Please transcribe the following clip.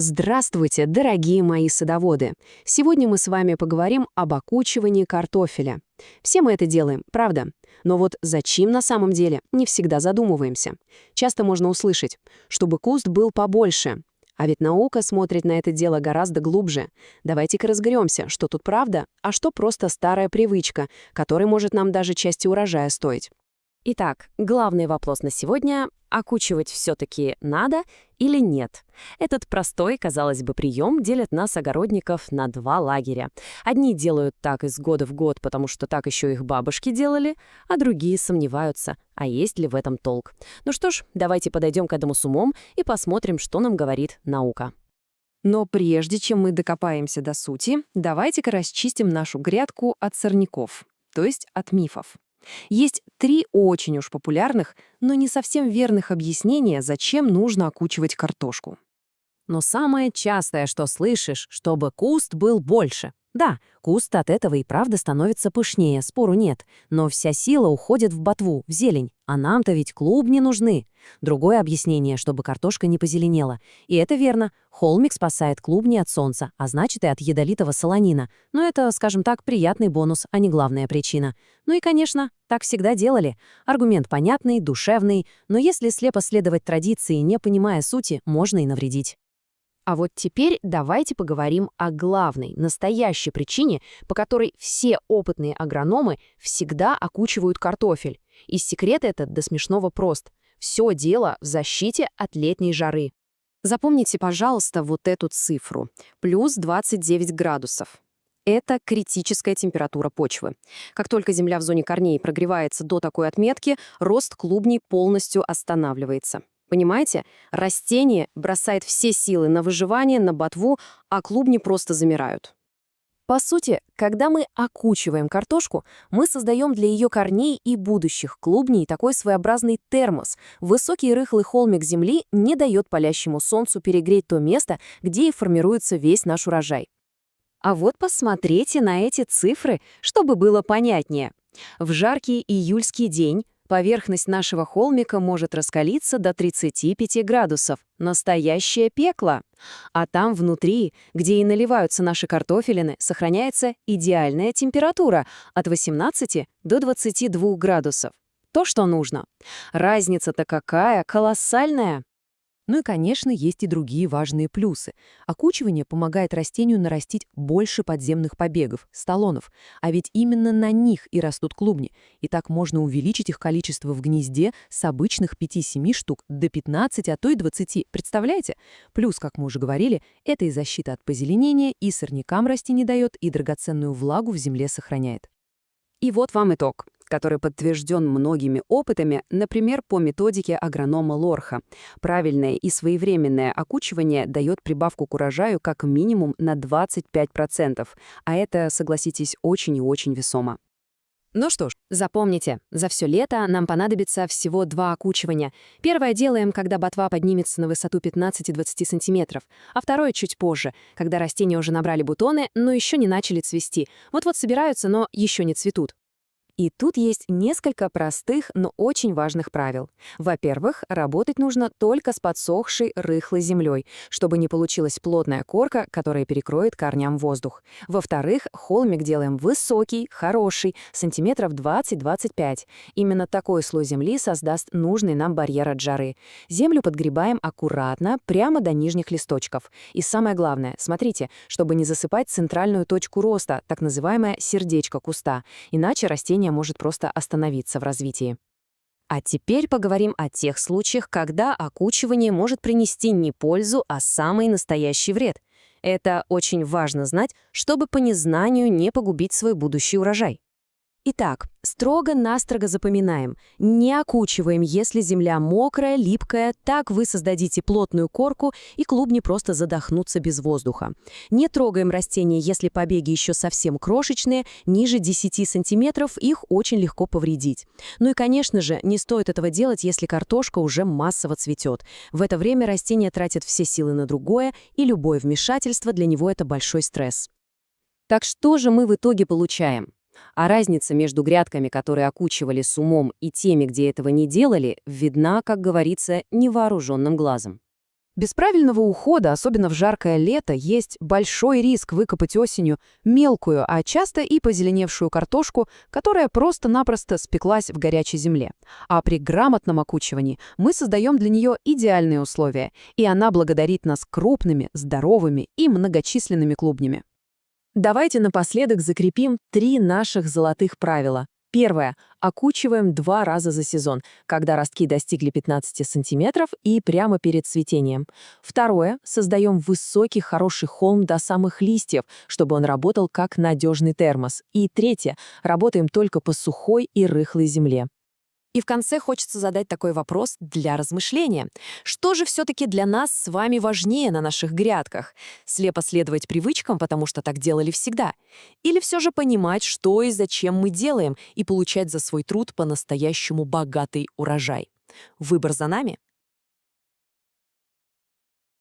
Здравствуйте, дорогие мои садоводы! Сегодня мы с вами поговорим об окучивании картофеля. Все мы это делаем, правда? Но вот зачем на самом деле, не всегда задумываемся. Часто можно услышать, чтобы куст был побольше. А ведь наука смотрит на это дело гораздо глубже. Давайте-ка разберемся, что тут правда, а что просто старая привычка, которая может нам даже части урожая стоить. Итак, главный вопрос на сегодня — окучивать все-таки надо или нет? Этот простой, казалось бы, прием делит нас, огородников, на два лагеря. Одни делают так из года в год, потому что так еще их бабушки делали, а другие сомневаются, а есть ли в этом толк. Ну что ж, давайте подойдем к этому с умом и посмотрим, что нам говорит наука. Но прежде чем мы докопаемся до сути, давайте-ка расчистим нашу грядку от сорняков, то есть от мифов. Есть три очень уж популярных, но не совсем верных объяснения, зачем нужно окучивать картошку. Но самое частое, что слышишь, чтобы куст был больше. Да, куст от этого и правда становится пышнее, спору нет, но вся сила уходит в ботву, в зелень, а нам-то ведь клубни нужны. Другое объяснение, чтобы картошка не позеленела. И это верно, холмик спасает клубни от солнца, а значит и от ядовитого солонина. Но это, скажем так, приятный бонус, а не главная причина. Ну и, конечно, так всегда делали. Аргумент понятный, душевный, но если слепо следовать традиции, не понимая сути, можно и навредить. А вот теперь давайте поговорим о главной, настоящей причине, по которой все опытные агрономы всегда окучивают картофель. И секрет этот до смешного прост. Все дело в защите от летней жары. Запомните, пожалуйста, вот эту цифру. Плюс 29 градусов. Это критическая температура почвы. Как только земля в зоне корней прогревается до такой отметки, рост клубней полностью останавливается. Понимаете? Растение бросает все силы на выживание, на ботву, а клубни просто замирают. По сути, когда мы окучиваем картошку, мы создаем для ее корней и будущих клубней такой своеобразный термос. Высокий рыхлый холмик земли не дает палящему солнцу перегреть то место, где и формируется весь наш урожай. А вот посмотрите на эти цифры, чтобы было понятнее. В жаркий июльский день поверхность нашего холмика может раскалиться до 35 градусов. Настоящее пекло. А там внутри, где и наливаются наши картофелины, сохраняется идеальная температура от 18 до 22 градусов. То, что нужно. Разница-то какая, колоссальная. Ну и, конечно, есть и другие важные плюсы. Окучивание помогает растению нарастить больше подземных побегов, столонов, а ведь именно на них и растут клубни. И так можно увеличить их количество в гнезде с обычных 5-7 штук до 15, а то и 20. Представляете? Плюс, как мы уже говорили, это и защита от позеленения, и сорнякам расти не дает, и драгоценную влагу в земле сохраняет. И вот вам итог, который подтвержден многими опытами, например, по методике агронома Лорха. Правильное и своевременное окучивание дает прибавку к урожаю как минимум на 25%, а это, согласитесь, очень и очень весомо. Ну что ж, запомните, за все лето нам понадобится всего 2 окучивания. Первое делаем, когда ботва поднимется на высоту 15-20 сантиметров, а второе чуть позже, когда растения уже набрали бутоны, но еще не начали цвести. Вот-вот собираются, но еще не цветут. И тут есть несколько простых, но очень важных правил. Во-первых, работать нужно только с подсохшей рыхлой землей, чтобы не получилась плотная корка, которая перекроет корням воздух. Во-вторых, холмик делаем высокий, хороший, сантиметров 20-25. Именно такой слой земли создаст нужный нам барьер от жары. Землю подгребаем аккуратно, прямо до нижних листочков. И самое главное, смотрите, чтобы не засыпать центральную точку роста, так называемое сердечко куста, иначе растение может просто остановиться в развитии. А теперь поговорим о тех случаях, когда окучивание может принести не пользу, а самый настоящий вред. Это очень важно знать, чтобы по незнанию не погубить свой будущий урожай. Итак, строго-настрого запоминаем. Не окучиваем, если земля мокрая, липкая, так вы создадите плотную корку, и клубни просто задохнутся без воздуха. Не трогаем растения, если побеги еще совсем крошечные, ниже 10 сантиметров, их очень легко повредить. Ну и, конечно же, не стоит этого делать, если картошка уже массово цветет. В это время растение тратит все силы на другое, и любое вмешательство для него — это большой стресс. Так что же мы в итоге получаем? А разница между грядками, которые окучивали с умом, и теми, где этого не делали, видна, как говорится, невооруженным глазом. Без правильного ухода, особенно в жаркое лето, есть большой риск выкопать осенью мелкую, а часто и позеленевшую картошку, которая просто-напросто спеклась в горячей земле. А при грамотном окучивании мы создаем для нее идеальные условия, и она благодарит нас крупными, здоровыми и многочисленными клубнями. Давайте напоследок закрепим 3 наших золотых правила. Первое. Окучиваем 2 раза за сезон, когда ростки достигли 15 сантиметров и прямо перед цветением. Второе. Создаем высокий хороший холм до самых листьев, чтобы он работал как надежный термос. И третье. Работаем только по сухой и рыхлой земле. И в конце хочется задать такой вопрос для размышления. Что же все-таки для нас с вами важнее на наших грядках? Слепо следовать привычкам, потому что так делали всегда? Или все же понимать, что и зачем мы делаем, и получать за свой труд по-настоящему богатый урожай? Выбор за нами.